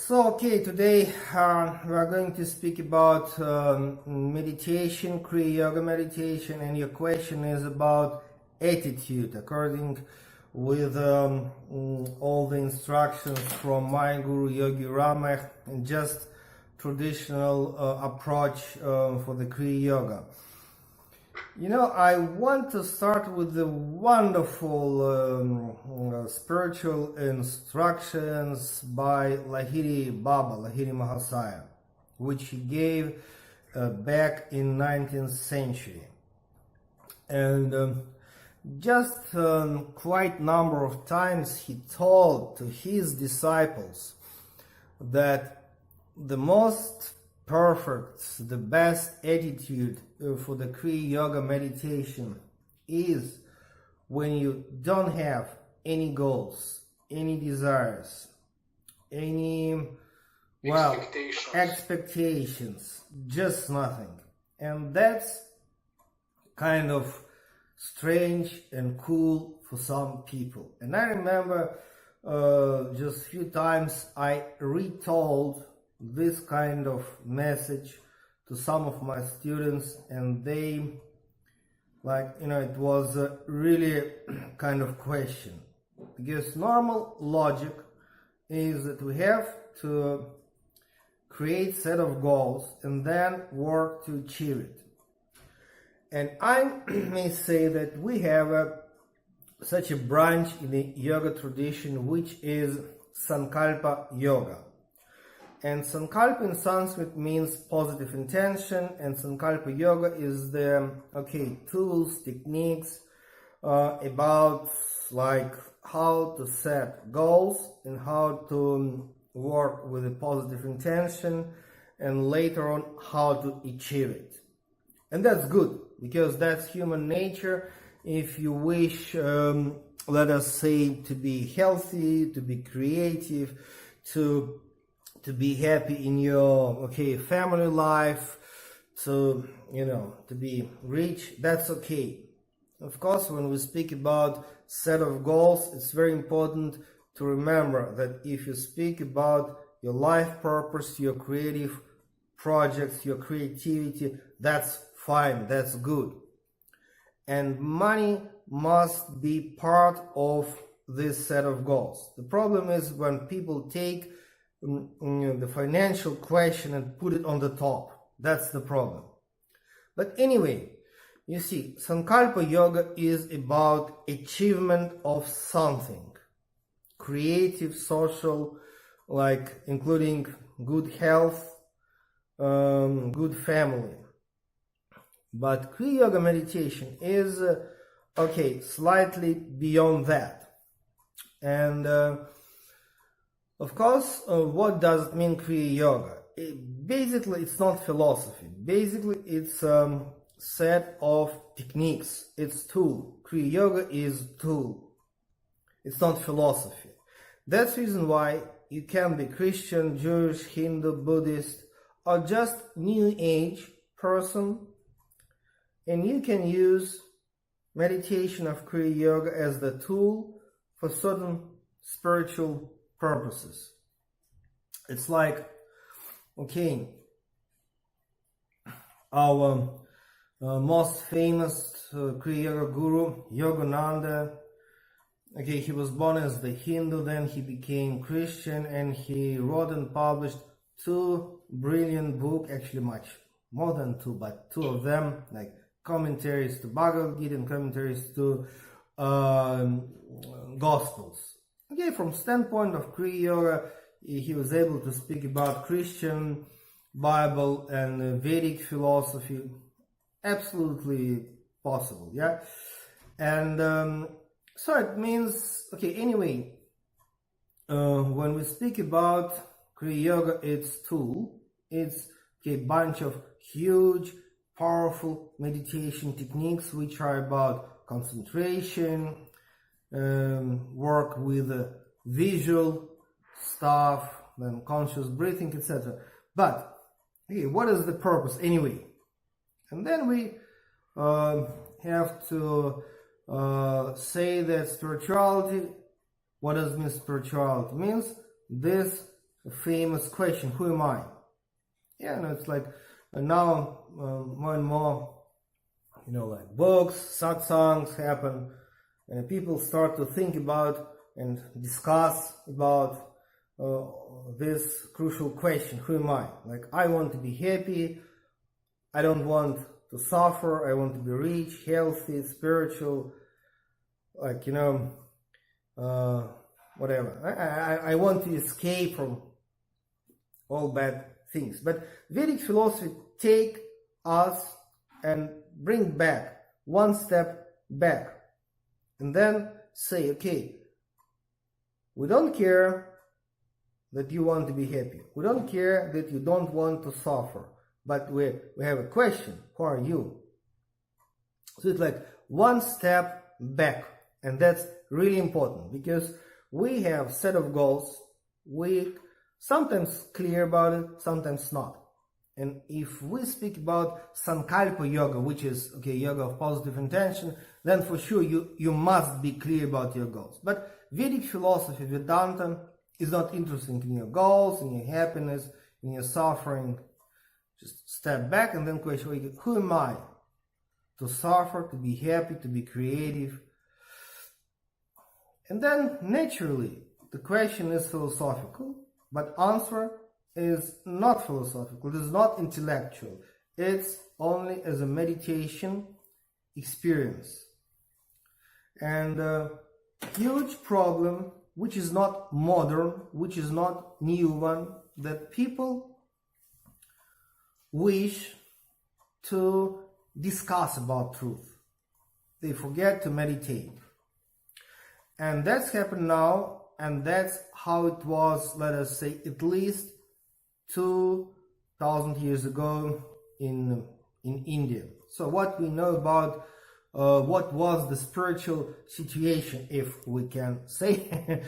Okay, today we are going to speak about meditation, Kriya Yoga meditation, and your question is about attitude, according with all the instructions from my Guru Yogi Ramech and just traditional approach for the Kriya Yoga. You know, I want to start with the wonderful spiritual instructions by Lahiri Baba, Lahiri Mahasaya, which he gave back in 19th century. And just quite number of times he told to his disciples that the most perfect, the best attitude for the Kriya Yoga meditation is when you don't have any goals, any desires, any expectations, just nothing. And that's kind of strange and cool for some people. And I remember just a few times I retold this kind of message to some of my students, and they, it was a really kind of question, because normal logic is that we have to create set of goals and then work to achieve it. And I may say that we have such a branch in the yoga tradition, which is Sankalpa Yoga. And Sankalpa in Sanskrit means positive intention, and Sankalpa Yoga is the tools, techniques about how to set goals and how to work with a positive intention, and later on how to achieve it. And that's good, because that's human nature. If you wish, let us say, to be healthy, to be creative, to be happy in your family life, to be rich, that's okay. Of course, when we speak about set of goals, it's very important to remember that if you speak about your life purpose, your creative projects, your creativity, that's fine, that's good. And money must be part of this set of goals. The problem is when people take the financial question and put it on the top. That's the problem. But anyway, you see, Sankalpa Yoga is about achievement of something. Creative, social, including good health, good family. But Kriya Yoga meditation is, slightly beyond that. And of course, what does it mean, Kriya Yoga? Basically, it's not philosophy. Basically, it's a set of techniques. It's tool. Kriya Yoga is tool. It's not philosophy. That's the reason why you can be Christian, Jewish, Hindu, Buddhist, or just New Age person, and you can use meditation of Kriya Yoga as the tool for certain spiritual purposes. It's our most famous Kriya Yoga guru, Yogananda. He was born as the Hindu, then he became Christian, and he wrote and published 2 brilliant books, actually much more than 2, but 2 of them, commentaries to Bhagavad Gita and commentaries to Gospels. From standpoint of Kriya Yoga, he was able to speak about Christian Bible and Vedic philosophy. Absolutely possible, yeah? And so it means, anyway, when we speak about Kriya Yoga, it's tool. It's a bunch of huge, powerful meditation techniques which are about concentration, work with visual stuff, then conscious breathing, etc. But what is the purpose anyway? And then we have to say that spirituality, what does mean spirituality? It means this famous question, who am I? Yeah, no, it's like now more and more, like books, satsangs happen, and people start to think about and discuss about this crucial question, who am I? Like, I want to be happy, I don't want to suffer, I want to be rich, healthy, spiritual, like, whatever. I want to escape from all bad things. But Vedic philosophy take us and bring back one step back, and then say, okay, we don't care that you want to be happy, we don't care that you don't want to suffer, but we have a question, who are you? So it's like one step back, and that's really important, because we have set of goals, we sometimes clear about it, sometimes not. And if we speak about Sankalpa yoga, which is yoga of positive intention, then for sure you must be clear about your goals. But Vedic philosophy, Vedanta, is not interested in your goals, in your happiness, in your suffering. Just step back and then question, who am I? To suffer, to be happy, to be creative. And then naturally the question is philosophical, but answer is not philosophical, it is not intellectual, it's only as a meditation experience. And a huge problem, which is not modern, which is not new one, that people wish to discuss about truth. They forget to meditate. And that's happened now, and that's how it was, let us say, at least 2,000 years ago in India. So what we know about what was the spiritual situation, if we can say,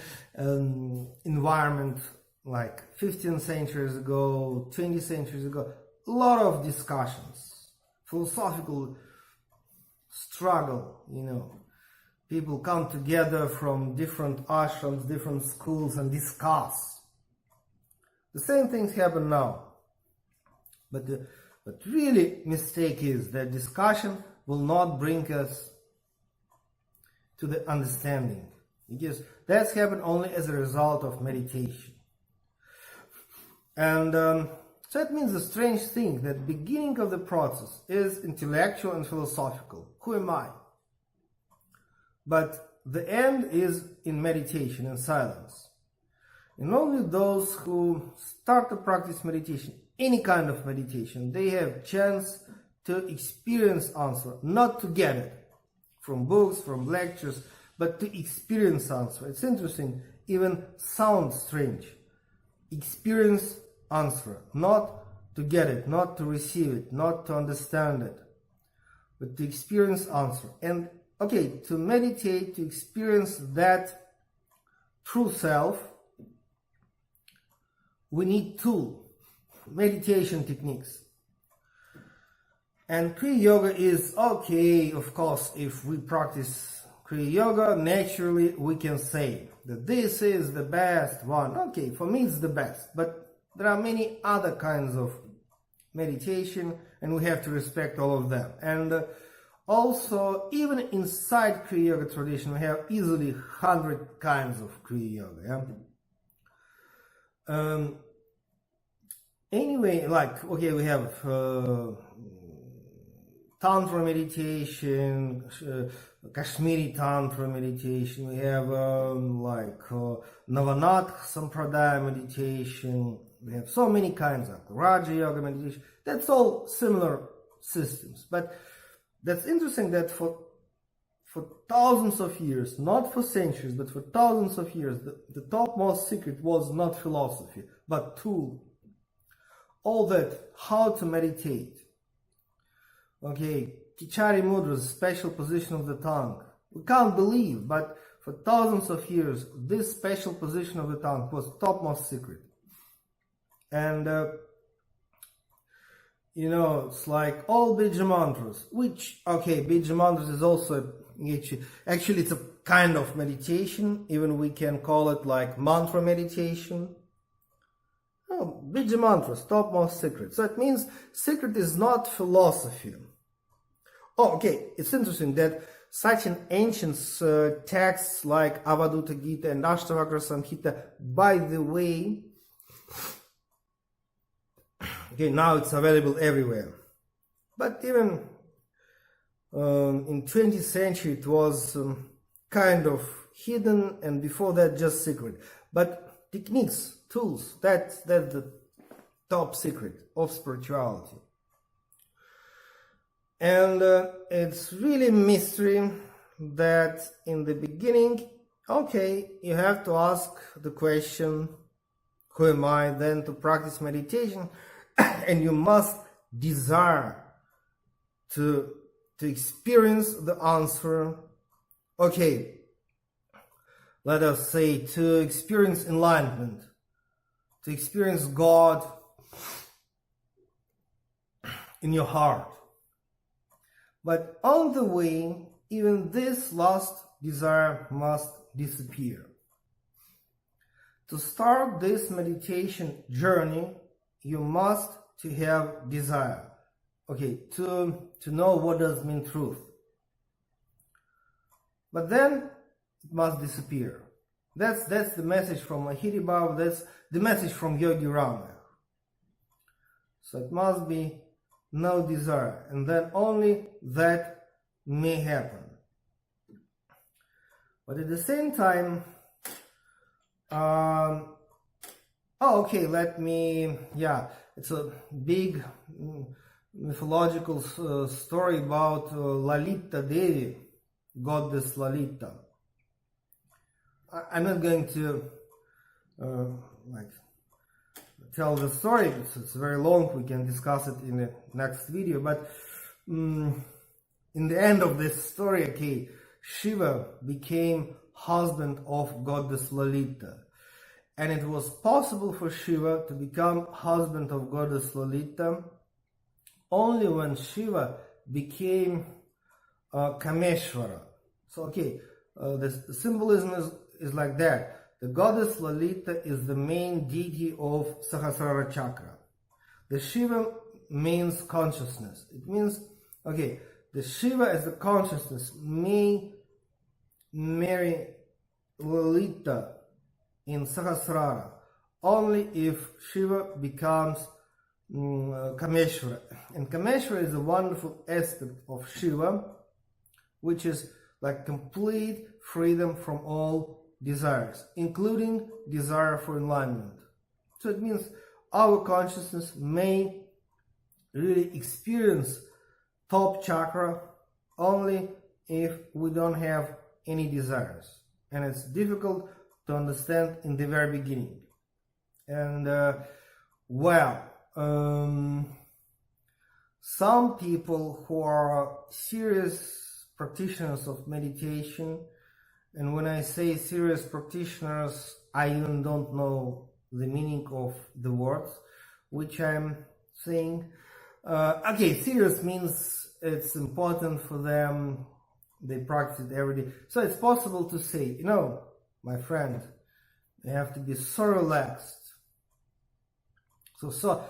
environment like 15 centuries ago, 20 centuries ago, a lot of discussions, philosophical struggle, people come together from different ashrams, different schools, and discuss. The same things happen now. But really mistake is that discussion will not bring us to the understanding, because that's happened only as a result of meditation. And so it means a strange thing that beginning of the process is intellectual and philosophical. Who am I? But the end is in meditation and silence. And only those who start to practice meditation, any kind of meditation, they have chance to experience answer, not to get it from books, from lectures, but to experience answer. It's interesting, even sounds strange. Experience answer, not to get it, not to receive it, not to understand it, but to experience answer. And to meditate, to experience that true self, we need two meditation techniques. And Kriya Yoga is of course, if we practice Kriya Yoga, naturally we can say that this is the best one. For me it's the best, but there are many other kinds of meditation, and we have to respect all of them. And also, even inside Kriya Yoga tradition, we have easily 100 kinds of Kriya Yoga. Anyway, we have Tantra meditation, Kashmiri Tantra meditation, we have Navanath Sampradaya meditation, we have so many kinds of Raja Yoga meditation. That's all similar systems. But that's interesting that for thousands of years, not for centuries, but for thousands of years, the topmost secret was not philosophy, but tool. All that, how to meditate. Kichari Mudras, special position of the tongue. We can't believe, but for thousands of years, this special position of the tongue was topmost secret. And it's like all bijamantras, which, bijamantras is also, actually it's a kind of meditation, even we can call it like mantra meditation. No, Bijamantra, topmost secret. So it means secret is not philosophy. Oh, okay, it's interesting that such an ancient texts like Avadhuta Gita and Ashtavakra Samhita, by the way, okay, now it's available everywhere. But even in 20th century it was kind of hidden, and before that just secret. But techniques, tools, that's the top secret of spirituality. And it's really mystery that in the beginning, okay, you have to ask the question, who am I? Then to practice meditation, and you must desire to experience the answer. Okay, let us say to experience enlightenment, to experience God in your heart. But on the way, even this last desire must disappear. To start this meditation journey, you must to have desire. Okay, to know what does mean truth. But then it must disappear. That's the message from Mahiri Baba, that's the message from Yogi Rama. So it must be no desire, and then only that may happen. But at the same time, it's a big mythological story about Lalita Devi, goddess Lalita. I'm not going to tell the story, it's very long, we can discuss it in the next video, but in the end of this story, okay, Shiva became husband of goddess Lalita, and it was possible for Shiva to become husband of goddess Lalita only when Shiva became Kameshvara. So okay, the symbolism is like that. The goddess Lalita is the main deity of Sahasrara chakra. The Shiva means consciousness. It means, okay, the Shiva as the consciousness may marry Lalita in Sahasrara only if Shiva becomes Kameshvara. And Kameshvara is a wonderful aspect of Shiva, which is like complete freedom from all desires, including desire for enlightenment. So it means our consciousness may really experience top chakra only if we don't have any desires. And it's difficult to understand in the very beginning. And some people who are serious practitioners of meditation, and when I say serious practitioners, I even don't know the meaning of the words which I'm saying. Okay, serious means it's important for them, they practice it every day. So it's possible to say, you know, my friend, you have to be so relaxed. So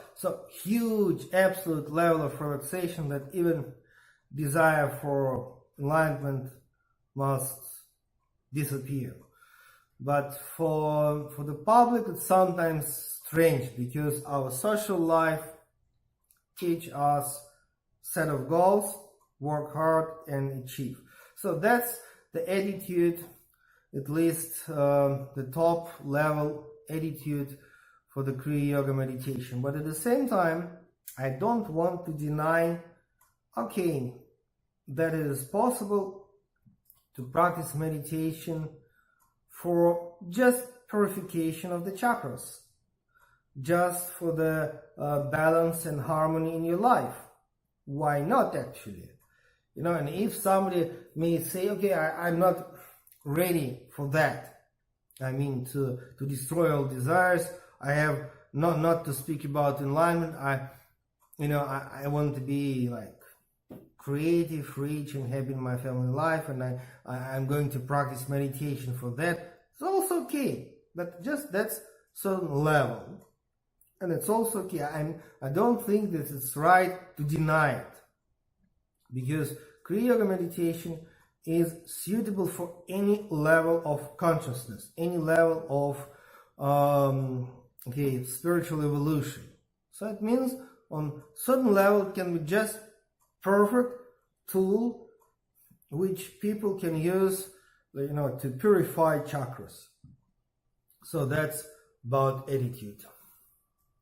huge, absolute level of relaxation that even desire for enlightenment must disappear. But for the public, it's sometimes strange because our social life teach us set of goals, work hard and achieve. So that's the attitude, at least the top level attitude for the Kriya Yoga meditation. But at the same time, I don't want to deny, okay, that it is possible to practice meditation for just purification of the chakras, just for the balance and harmony in your life. Why not, actually? You know, and if somebody may say, okay, I'm not ready for that, I mean to destroy all desires, I have not to speak about enlightenment, I want to be like creative, rich and happy in my family life, and I'm going to practice meditation for that. It's also okay, but just that's certain level. and it's also okay. I don't think that it's right to deny it, because Kriya Yoga meditation is suitable for any level of consciousness, any level of spiritual evolution. So it means on certain level it can be just perfect tool which people can use, to purify chakras. So that's about attitude.